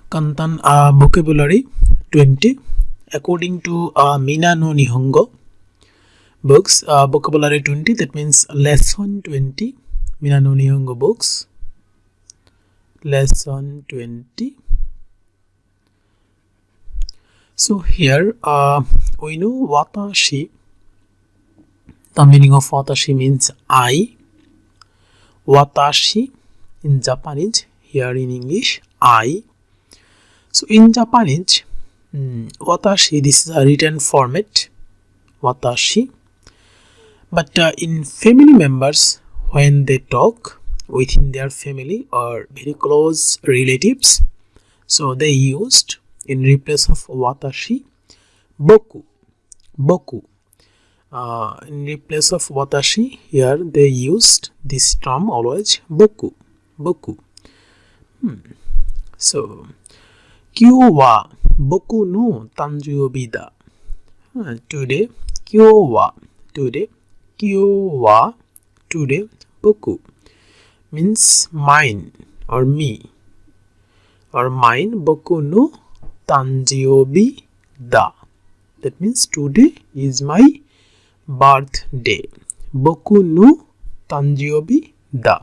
Kantan vocabulary 20 according to Mina no Nihongo books. Vocabulary 20, that means lesson 20. Mina no Nihongo books, lesson 20. So here we know watashi. The meaning of watashi means I. Watashi in Japanese, here in English I. So in Japanese, watashi, this is a written format, watashi. But in family members, when they talk within their family or very close relatives, so they used, in replace of watashi, boku. Boku. In replace of watashi, here they used this term always, boku. Boku. So, kyou wa boku no tanjoubi da. Today, kyou wa, today, kyou wa, today, boku means mine or me, or mine, boku no tanjoubi da. That means today is my birthday. Boku no tanjoubi da.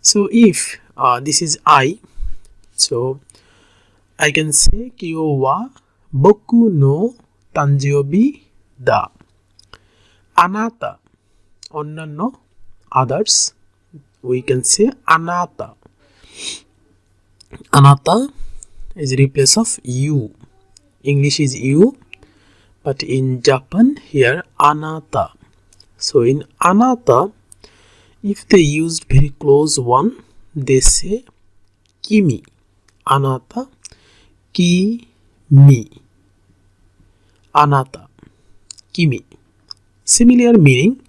So if this is I, so I can say kyou wa boku no tanjoubi da. Anata, onnanno, others, we can say anata. Anata is replace of you. English is you, but in Japan here anata. So in anata, if they used very close one, they say kimi. Anata, kimi. Anata, kimi. Similar meaning,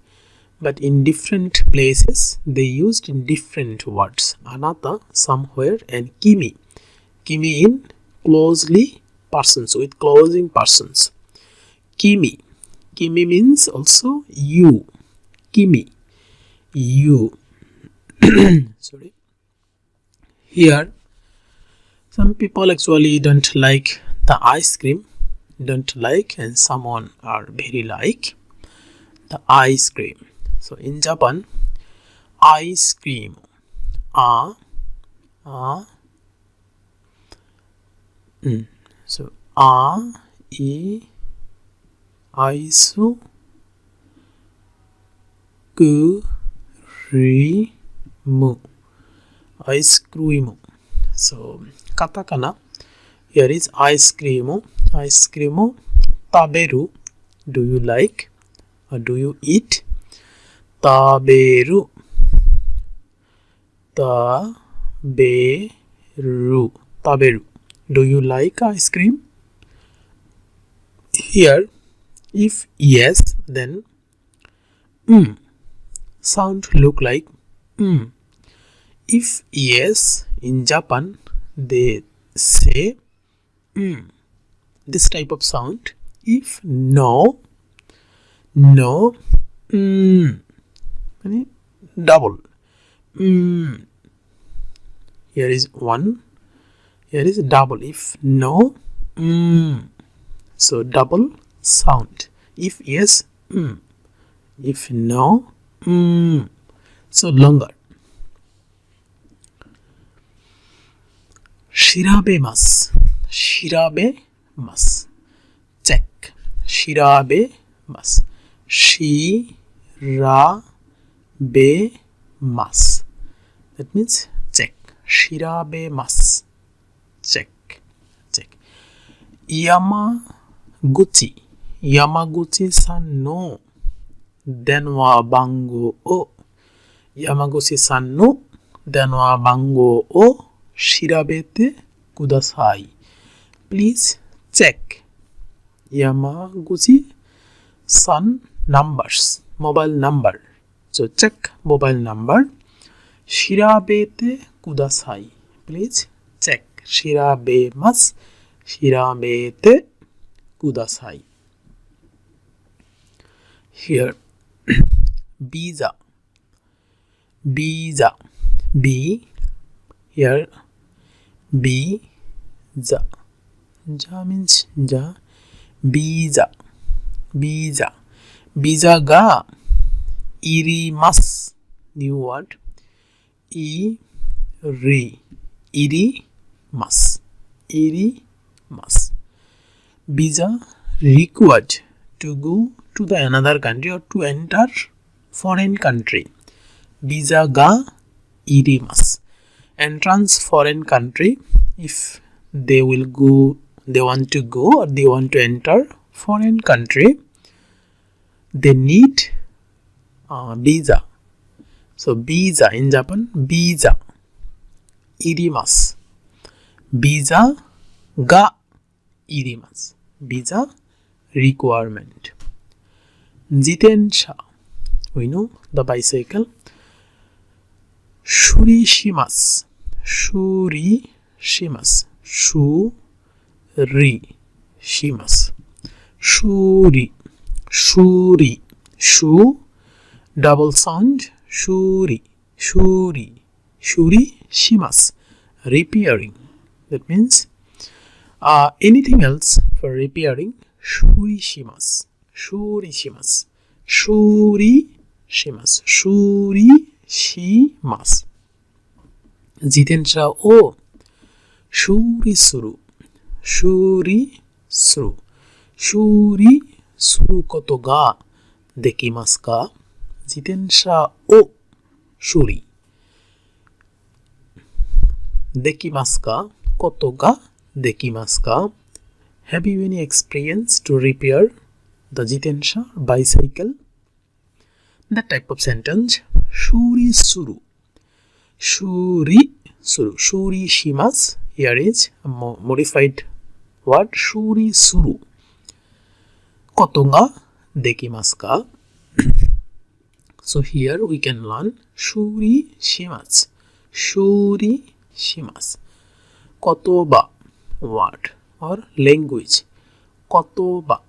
but in different places they used in different words. Anata somewhere and kimi. Kimi in closely persons, with closing persons. Kimi. Kimi means also you. Kimi. You. Sorry. Here, some people actually don't like the ice cream. Don't like, and someone are very like the ice cream. So in Japan, ice cream. So ice cream. Ice cream. So katakana, here is ice cream. Ice cream. Taberu, do you like or do you eat? Taberu. Taberu. Taberu. Do you like ice cream? Here, if yes, then sound look like If yes, in Japan, they say this type of sound. If no, double. Here is one. Here is double. If no, so double sound. If yes, if no, so longer. Shirabemasu. Shirabemasu. Check. Shirabemasu. Shirabemasu. That means check. Shirabemasu. Check. Check. Yamaguchi. Yamaguchi-san no denwa bango o. Yamaguchi-san no denwa bango o shirabete kudasai. Please check Yamaguchi-san numbers, mobile number. So check mobile number. Shirabete kudasai. Please check. Shirabemasu. Shirabete kudasai. Here, visa. Visa. B. Here, B. Ja. Ja means ja. Visa. Visa. Visa ga irimasu. New word. Irimasu. Irimasu. Visa required to go to the another country or to enter foreign country. Visa ga irimasu. Entrance foreign country, if they want to go or they want to enter foreign country, they need visa. So visa in Japan, visa irimasu. Visa ga irimasu. Visa requirement. Jitensha, we know the bicycle. Shurishimasu. Shurishimasu. Shurishimasu. Shuri. Shuri. Shu. Double sound. Shuri. Shuri. Shurishimasu. Repairing. That means anything else for repairing. Shurishimasu. Shurishimasu. Shurishimasu. Shurishimasu. Jitensha o shurisuru. Shurisuru. Shurisuru koto ga dekimasu ka? Jitensha o shuri dekimasu ka? Koto ga dekimasu ka? Have you any experience to repair the jitensha bicycle? That type of sentence. Shurisuru. Shurisuru. Shurishimasu. Here is a modified word. Shurisuru. Koto ga dekimasu ka? So here we can learn shurishimasu. Shurishimasu. Kotoba, word or language. Kotoba.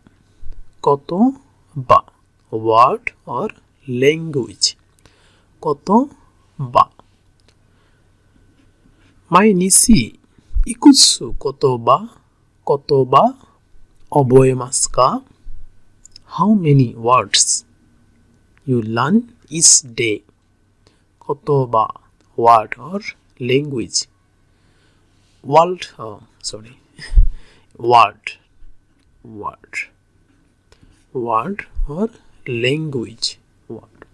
Kotoba, word or language. Kotoba. Mai nishi ikutsu kotoba oboemasu ka? How many words you learn each day? Kotoba, word or language. Word or language. Word.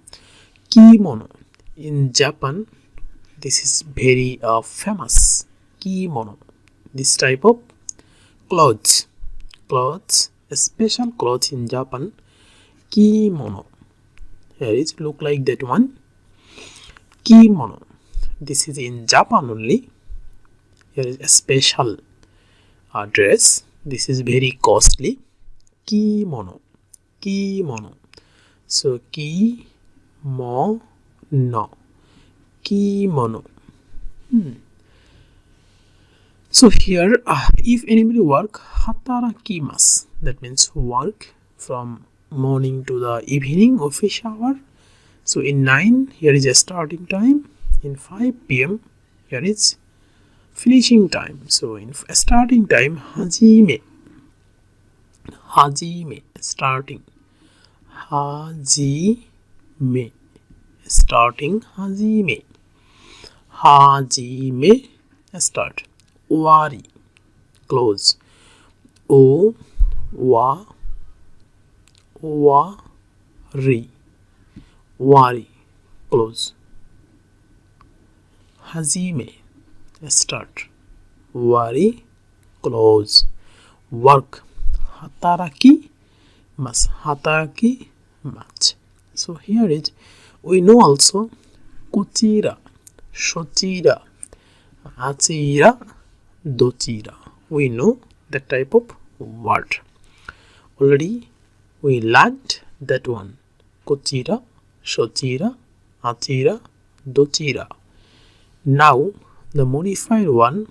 Kimono. In Japan, this is very famous. Kimono. This type of clothes. A special clothes in Japan. Kimono. Here is look like that one. Kimono. This is in Japan only. Here is a special dress. This is very costly. Kimono. Kimono. So kimono. Kimono. So here, if anybody work hatarakimasu, that means work from morning to the evening office hour. So in 9, here is a starting time. In 5 p.m, here is finishing time. So in starting time, hajime. Starting. Hajime. Starting. Hajime. Start. Owari. Close. Wari. Close. Hajime. Start. Wari. Close. Work. Hatarakimasu. So here is, we know also kochira, shochira, achira, dochira. We know that type of word. Already we learned that one. Kochira, shochira, achira, dochira. Now the modified one,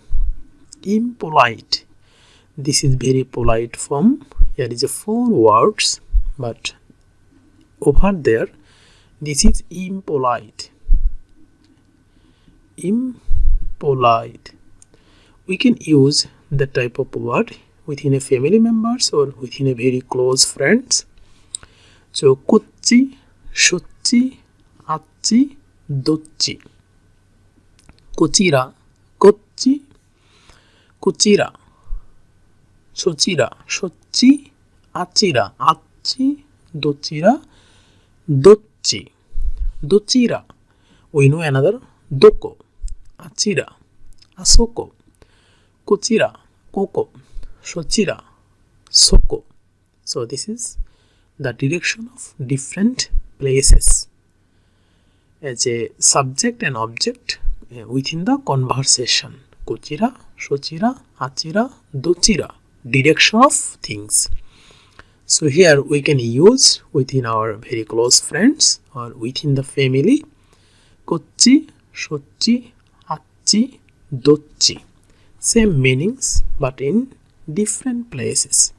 impolite. This is very polite form. Here is a 4 words, but over there this is impolite. Impolite. We can use that type of word within a family members or within a very close friends. So kuchi, shuchi, achi, dochi. Kuchira, kochi, kuchira, sochira, shochi, achira, achi, dochira, dochi. Dochira, we know another doko, achira, asoko, kuchira, koko, shochira, soko. So this is the direction of different places as a subject and object within the conversation. Kuchira, shochira, achira, dochira, direction of things. So here we can use within our very close friends or within the family. Kochi, shochi, achi, dochi. Same meanings but in different places.